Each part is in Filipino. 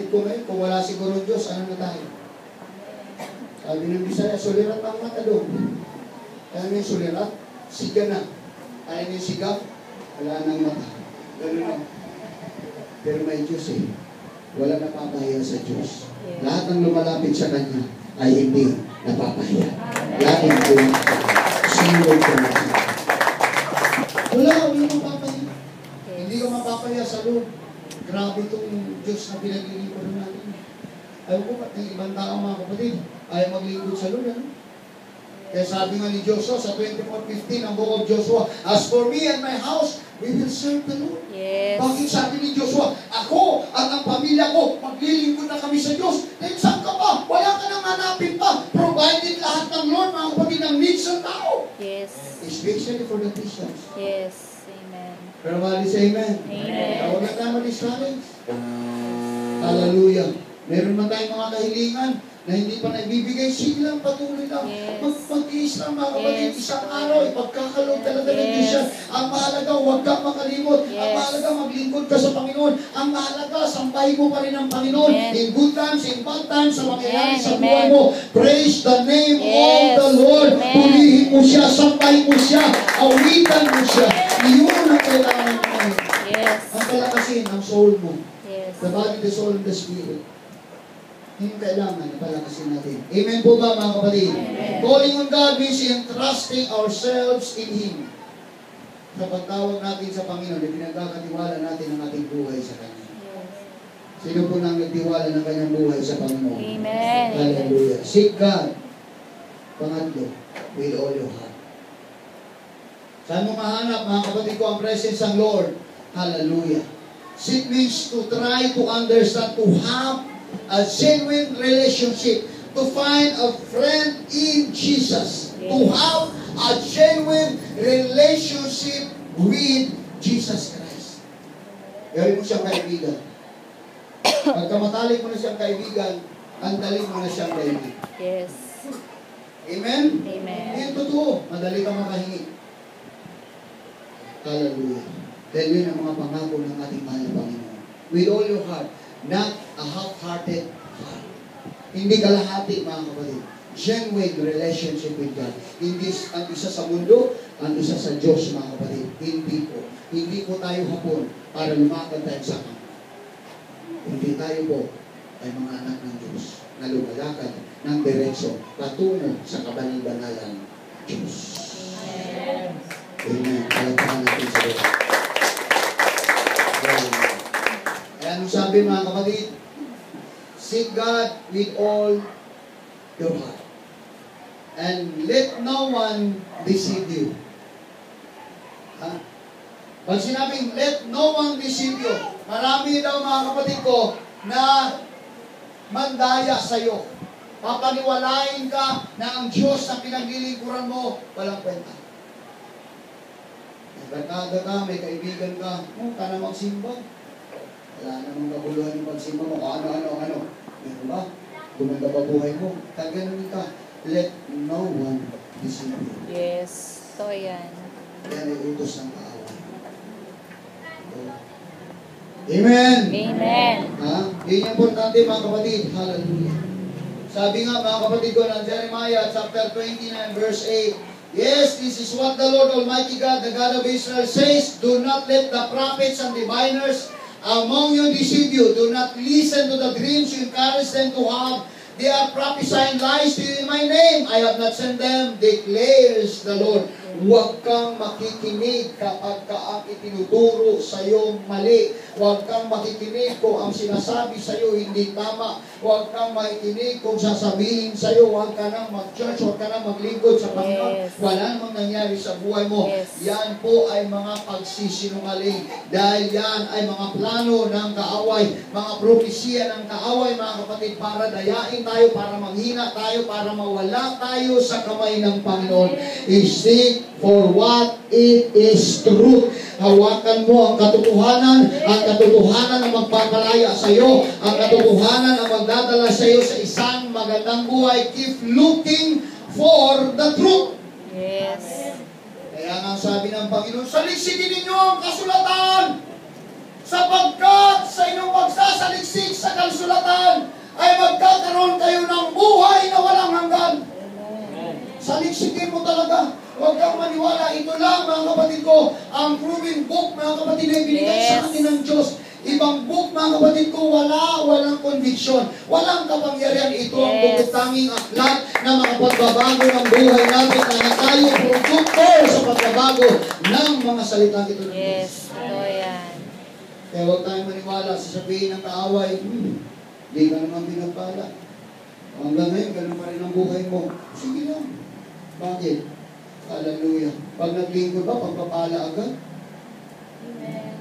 kapatid ko ngayon, kung wala siguro Diyos, ano na tayo? Sabi ng Bisaya, sulirat ang mata doon. Kaya may sulirat, siga na. Kaya may siga, wala nang mata. Ganun lang. Pero may Diyos eh. Wala napapahiya sa Diyos. Lahat ng lumalapit sa Kanya ay hindi napapahiya. Lahat ng lumalapit. Sinulog ko na siya. Wala mapapahiya. Hindi ka mapapahiya sa loob. Grabe itong Diyos na pinaglilingkuran natin. Ayaw ko ba't ng ibang tao mga kapatid, ayaw maglingkod sa Lord. Ano? Kaya sabi nga ni Joshua sa 24:15 ang book of Joshua, as for me and my house, we will serve the Lord. Yes. Bakit sabi ni Joshua, ako at ang pamilya ko, maglilingkod na kami sa Diyos. Then saan ka pa? Wala ka nang hanapin pa. Provided lahat ng Lord, mga kapatid, ng needs ng tao. Yes. Especially for the Christians. Yes. Amen. Pero mali sa amen. Amen. Tawag na tayo mag-discourage. Hallelujah. Meron man tayong mga kahilingan na hindi pa naibibigay, sige lang, patuloy lang. Yes. Mag-iis lang mga kapatid, Yes. isang araw, ipagkakalog talaga ng Yes. Diyos yan. Ang mahalaga, huwag kang makalimot. Yes. Ang mahalaga, maglingkod ka sa Panginoon. Ang mahalaga, sambahin mo pa rin ang Panginoon. Amen. In good times, in bad times, sa mangyayari Amen. sa buhay mo. Praise the name Yes. of the Lord. Amen. Purihin mo siya, sambahin mo siya, awitan mo siya. Iyon ang kailangan mo. Yes. Ang palakasin ang soul mo. Yes. The body, the soul, and the spirit. Yung kailangan na palakasin natin. Amen po ba mga kapatid? Amen. Calling on God means entrusting ourselves in Him. Sa pagtawag natin sa Panginoon, pinagkakatiwala natin ang ating buhay sa Kanya. Yes. Sino po nang nagtiwala ng kanyang buhay sa Panginoon? Amen. Hallelujah. Seek God. Pangatlo, with all your heart. Saan mo mahanap mga kapatid ko ang presence ng Lord? Hallelujah. Seek means to try to understand, to have a genuine relationship, to find a friend in Jesus, to have a genuine relationship with Jesus Christ. Gawin mo siyang kaibigan. Pagka matalik mo na siyang kaibigan, andalin mo na siyang kaibigan. Yes. Amen? Amen. Yan totoo. Madali ka makahingi. Hallelujah. Dahil yun ang mga pangako ng ating mahal na Panginoon. With all your heart. Not a half-hearted heart. Hindi kalahati, mga kapatid. Genuine relationship with God. Hindi ang isa sa mundo, ang isa sa Diyos, mga kapatid. Hindi po. Hindi po tayo hapon para lumakad tayo sa Kanya. Hindi tayo po ay mga anak ng Diyos na lumalakad ng diretso patungo sa kabanal-banalang Diyos. Amen. Amen. Palagpakan natin sa Diyos. Kaya anong sabi mga kapatid? Seek God with all your heart. And let no one deceive you. Ha? Pag sinabing, let no one deceive you, marami daw mga kapatid ko na mandaya sa'yo. Papaniwalain ka na ang Diyos na pinaglilingkuran mo, walang kwenta. May barkada ka, may kaibigan ka, ka na magsimba. Wala namang kabuluhan yung pagsimba mo, ano. Meron ba? Gumanda ba buhay mo? Taganon ka. Let no one deceive you. Yes. So, yan. Yan ay utos ng kaaway. Amen! Amen. Ha? Yun yung importante mga kapatid. Hallelujah. Sabi nga mga kapatid ko ng Jeremiah chapter 29 verse 8, yes, this is what the Lord Almighty God, the God of Israel says, do not let the prophets and diviners among you deceive you. Do not listen to the dreams you encourage them to have. They are prophesying lies to you in my name. I have not sent them, declares the Lord. Huwag kang makikinig kapag ang itinuturo sa iyo mali. Huwag kang makikinig kung ang sinasabi sa iyo hindi tama. Huwag kang makikinig kung sasabihin sa iyo, huwag ka nang mag-church, huwag ka nang maglingkod sa Panginoon. Yes. Wala namang nangyari sa buhay mo. Yes. Yan po ay mga pagsisinungaling. Dahil yan ay mga plano ng kaaway, mga propesya ng kaaway, mga kapatid, para dayain tayo, para manghina tayo, para mawala tayo sa kamay ng Panginoon. Seek for what it is truth. Hawakan mo ang katotohanan ang magpapalaya sa iyo, ang katotohanan ang magdadala sa iyo sa isang magandang buhay. Keep looking for the truth. Yes. Kaya nga sabi ng Panginoon, salisigin ninyo ang kasulatan. Sapagkat sa inyong pagsasaliksik sa kasulatan ay magkakaroon kayo ng buhay na walang hanggan. Saliksikin mo talaga. Huwag kang maniwala. Ito lang, mga kapatid ko, ang proven book, mga kapatid, na ibinigay sa atin ng Diyos. Ibang book, mga kapatid ko, walang conviction. Walang kapangyarihan. Ito ang bukod tanging aklat na makapagbabago ng buhay natin na tayo produkto sa pagbabago ng mga salita ito ng Diyos. Yes, ito yan. Kaya huwag tayong maniwala. Sasabihin ng kaaway, hindi ka naman pinagpala. Hanggang ngayon, ganun pa rin ang buhay mo. Sige lang. Bakit? Hallelujah. Pag naglingkod ba, pagpapala agad? Amen.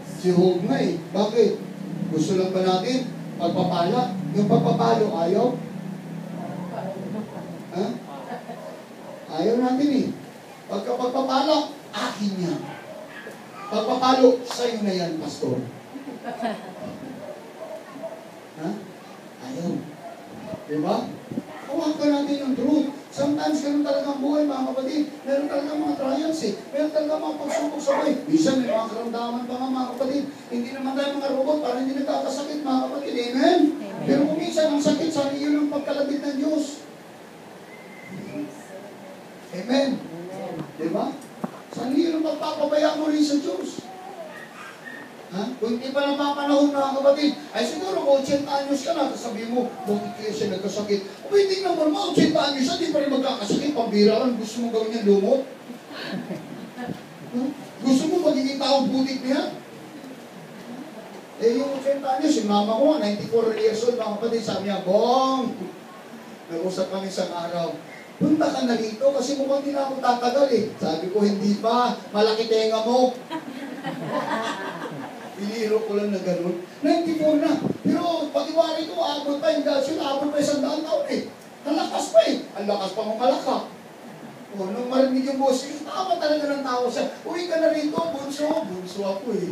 Si Job nga eh. Bakit? Gusto lang ba natin pagpapala? Yung pagpapalo, ayaw? Ha? Ayaw natin eh. Pagka pagpapala, akin yan. Pagpapalo, sa'yo na yan, pastor. Ha? Ayaw. Diba? Hawakan natin yung truth. Sometimes, ganun talaga ang buhay, mga kapatid. Meron talaga mga trials eh. Meron talaga mga pagsubok sa buhay. Minsan, may mga karamdaman pa nga, mga kapatid. Hindi naman tayo mga robot para hindi nagkakasakit, mga kapatid. Amen? Amen. Pero kung minsan, ang sakit, sana yun ang pagkalapit ng Diyos. Amen? Diba? Sana yun ang pagpapabaya mo rin sa Diyos. Ha? Kung hindi pa napapanahon, mga kapatid, ay siguro 80 anyos ka na, sabihin mo, bakit kaya siya nagkasakit? O hindi naman, 80 anyos siya, di pa rin magkakasakit, pambira lang, gusto mo gawin niya lumot? Gusto mo magiging taong putik niya? Eh, yung 80 anyos, yung mama ko, 94 years old, mga kapatid, sabi niya, Bong, nag-usap kami isang araw, punta ka na rito kasi mukhang hindi na ako tatagal eh. Sabi ko, hindi pa, malaki tenga mo. Piniro ko lang na gano'n. 94 na. Pero pag-iwari ko, aabot pa yung gasyon, aabot pa 100 taon eh. Ang lakas pa eh. Ang lakas pa malaka. O, nung marinig yung boss, tama talaga ng tao siya. Uwi ka na rito, bunso. Bunso ako eh.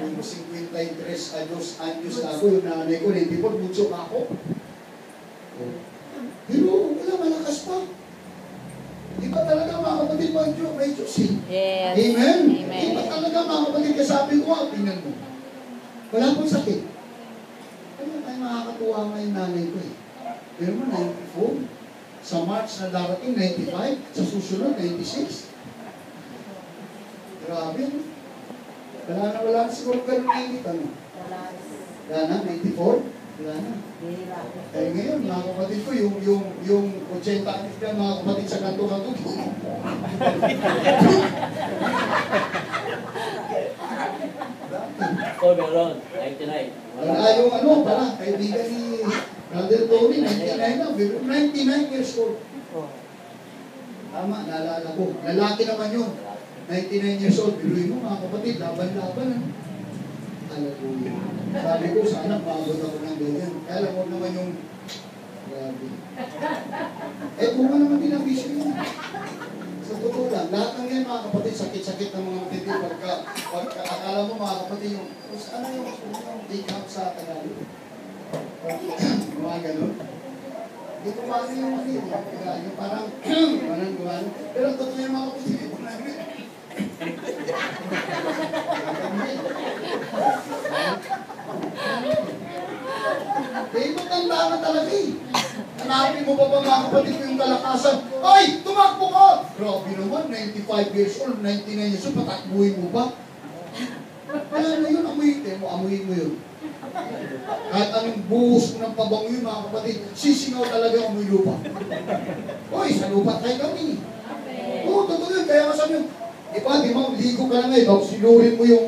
Yung 53 anyos na ako, yung nanay ko, 94, bunso ka ako. O. Pero wala, malakas pa. Iba talaga mga kapatid, may Diyos eh. Yes. Amen? Amen. Iba talaga mga kapatid, kasabi ko, tingnan mo. Wala pong sakit. Ano tayo makakatuwa nga yung nanay ko eh. Pero mo, 94. Sa March na darating, 95. Sa susunod, 96. Grabe. Wala na siguro ganun na init, ano? Wala na, 94. Wala na. Eh ngayon, mga kapatid ko, yung 80 anos dyan, mga kapatid sa kanto-kanto. Meron, 99. Wala yung ano, pala, kaibigan ni Brother Tony, 99 na, 99 years old. Tama, naalala ko. Lalaki naman yun. 99 years old, biluin mo mga kapatid, laban-laban. Hallelujah. Sabi ko, sana maabot ako ng ganyan. Kaya lang, huwag naman yung grabe. Eh, bunga naman din ang vision yun. Sa totoo lang, lahat ng yan mga kapatid, sakit-sakit ng mga kapatid. Pagka akala mo mga kapatid, yung, ano yung take out sa Tagalog? Mga ganun. Hindi ko paano yung ano yung parang, gumano. Pero totoo yung mga kapatid, hindi ko namin. Eh, matanda na talaga eh. Hanapin mo pa ba mga kapatid ko yung kalakasan? Ay, tumakbo ka! Grabe naman, 95 years old, 99 years old, patakbuhin mo ba? Kaya na yun, amuyin mo yun. Kahit anong buhos ng pabango yun mga kapatid, sisingaw talaga ang amoy lupa. Uy, sa lupa tayo kami. Oo, totoo yun. Kaya masabi yun, di ba, ligo ka na ngayon, tapos sinurin mo yung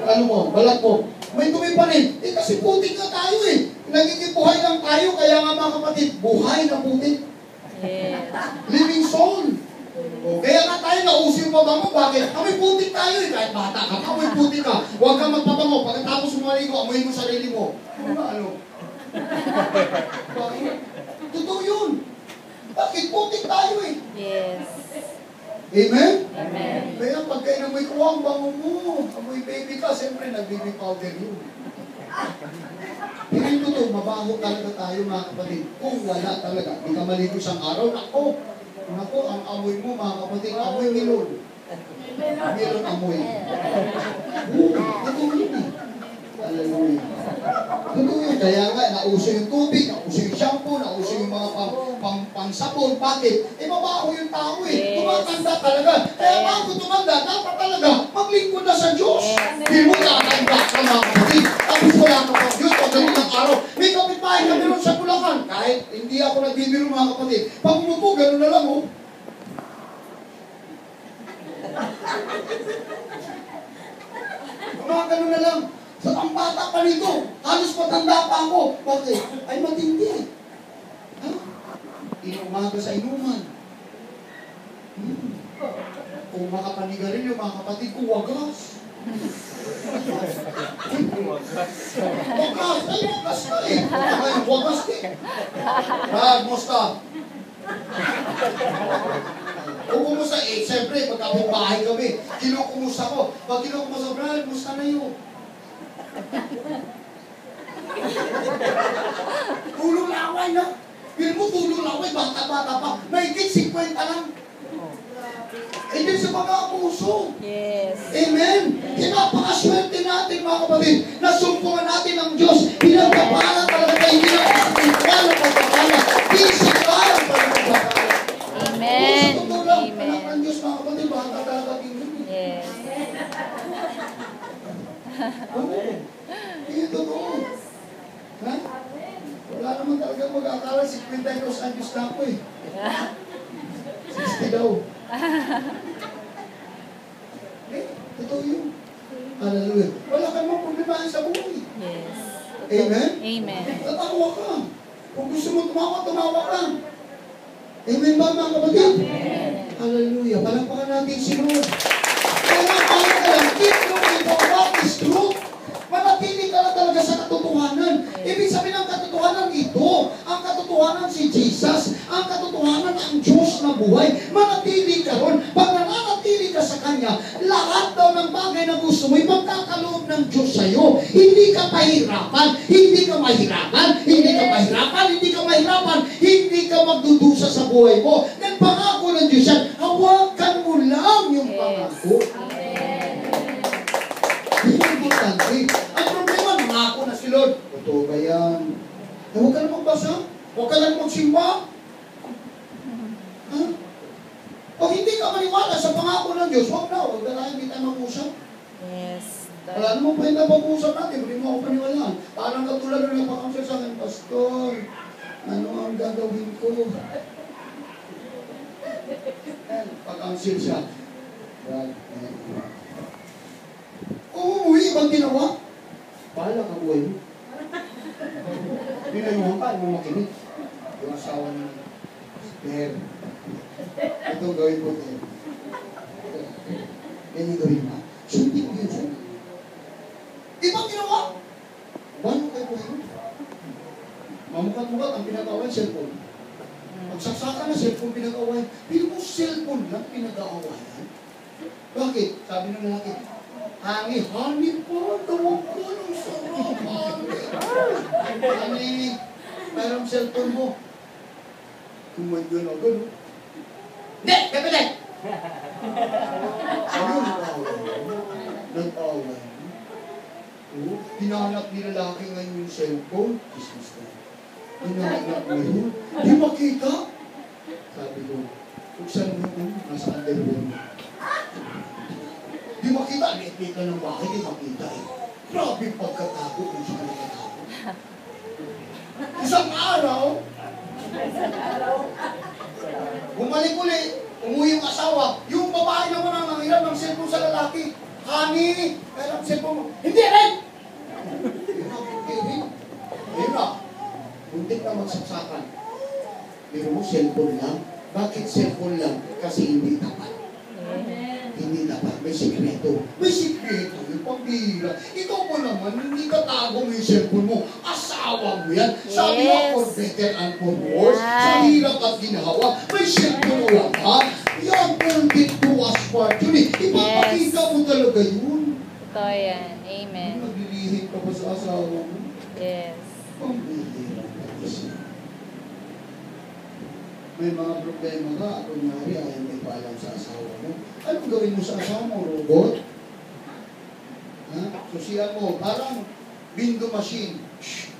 ano mo, balat mo. May dumi pa rin. Eh kasi putik na tayo eh. Nagiging buhay lang tayo, kaya nga mga kapatid, buhay na putik. Yes. Living soul. O, kaya nga tayo nausin pa ba mo? Bakit? Amoy putik tayo eh. Kahit bata ka, amoy putik ka. Huwag kang magpapango. Pagkatapos maligo, amoy mo sarili mo. Ano ba, ano? Bakit? Totoo yun. Bakit? Putik tayo eh. Yes. Amen? Amen. Kaya pag kayo namoy kuwang, bango mo. Amoy baby ka, siyempre nag-baby powder yun. Pero yung totoo, mabaho talaga tayo mga kapatid. Kung wala talaga, di ka maligo isang araw, nako, ang amoy mo mga kapatid, amoy milon. Meron amoy. Totoo yun eh. Hallelujah. Totoo yun. Kaya nga, nauso yung tubig, nauso yung shampoo, nauso yung mga pangsabon. Bakit? Mabaho yung tao eh. Tumatanda talaga. Kaya bago tumanda, dapat talaga maglingkod na sa Diyos. Hindi mo tatanda ka mga kapatid. Tapos wala ka pa Diyos pag ganun araw. May kapitbahay kami ron sa Bulacan. Kahit hindi ako nagbibiro mga kapatid. Pag umupo, ganun na lang oh. Mga ganun na lang. So, ang bata pa nito, halos matanda pa ako. Bakit? Ay matindi. Ha? Inumaga sa inuman. Kung makapanigarilyo, mga kapatid ko, wagas. Wagas! Ay, wagas ka eh. Ay, wagas eh. Brad, musta? O kumusta? Eh, siyempre, pagkapit-bahay kami, kinukumusta ko. Pag kinukumusta, Brad, musta na yun? Tulong laway na. Pero mo tulong laway, bata-bata pa. Mahigit 50 lang. Hindi sa mga puso. Yes. Amen? Napakaswerte natin mga kapatid. Nasumpungan natin ang Diyos. Pinagpapala talaga tayo. Hindi lang pagpapala ng pagpapala. Physical ang pagpapala. Amen. Sa totoo lang, Amen. anak ng Diyos mga kapatid. Baka dadating yun. Yes. Amen. Hindi totoo. Ha? Wala naman talaga mag-akala. 52 anyos na ako eh. 60 daw. Totoo yun. Hallelujah. Wala ka naman problemahin sa buhay. Yes. Amen? Amen. Tatawa ka. Kung gusto mo tumawa ka. Amen ba mga kapatid? Amen. Hallelujah. Palakpakan natin si Lord. Kaya tayo ka lang, keep looking for what is truth. Manatili ka lang talaga sa katotohanan. Ibig sabihin ng katotohanan ito. Ang katotohanan si Jesus. Ang katotohanan ang Diyos na buhay. Manatili ka ron. Pag nananatili ka sa Kanya, lahat daw ng bagay na gusto mo, magkakaloob ng Diyos sa'yo. Hindi ka mahirapan. Hindi ka mahirapan. Hindi ka mahirapan. Hindi ka mahirapan. Hindi ka magdudusa sa buhay mo. Nagpangako ng Diyos yan. Hawakan mo lang yung pangako. Importante. Ang problema, nangako na si Lord. Totoo ba yan? Eh, huwag ka na magbasa. Huwag ka na magsimba. Ha? Pag hindi ka maniwala sa pangako ng Diyos, huwag na. Huwag na hindi tayo mag-usap. Yes. Wala naman pa yung napag-usap natin. Hindi mo ako paniwalaan. Parang katulad na napakansel sa akin, Pastor, ano ang gagawin ko? Pag-ansel siya. Kung umuwi, ibang ginawa, bahala ka buhay mo. Pinayuhan ka, mo makinig. Yung asawa ni Ter. Ito gawin po, Ter. Ganyan gawin mo. Sundin mo yun, sundin. Ibang ginawa. Bahala kayo buhay mo. Mamukat-mukat ang pinag-away, cellphone. Magsaksakan na cellphone pinag-away. Pero mo cellphone lang pinag-awayan. Bakit? Sabi ng lalaki, honey po, tawag ko ng sarap, honey, mayroong cellphone mo. Kumain yun ako, no? Hindi! Kapitay! Ayun, nag-away. Hinahanap ni lalaki ngayon yung cellphone. Christmas na. Hinahanap ngayon. Di makita? Sabi ko, buksan mo kung nasa underwear mo. Di makita, liit ka ng bahay, di makita eh. Grabe pagkatago kung saan nakatago. Isang araw, bumalik ulit, umuwi yung asawa, yung babae naman ang nangiram ng cellphone sa lalaki. Honey, kailang cellphone mo. Hindi rin! Ayun na, buntik na magsaksakan. Pero mo, cellphone lang. Bakit cellphone lang? Kasi hindi tapat. Hindi dapat. May sikreto. May sikreto. Yung pambira. Ikaw mo naman, hindi ka tago mo yung cellphone mo. Asawa mo yan. Sabi mo, for better and for worse. Sa hirap at ginawa. May cellphone mo ha? Yan, permit to us part yun eh. Ipapakita mo talaga yun. Totoo yan. Amen. Naglilihim ka pa sa asawa mo. Yes. Pambira. may mga problema ka, kunyari ay hindi pa alam sa asawa mo. Anong gawin mo sa asawa mo? Robot? Ha? Susiyan mo, parang bingo machine. Shhh!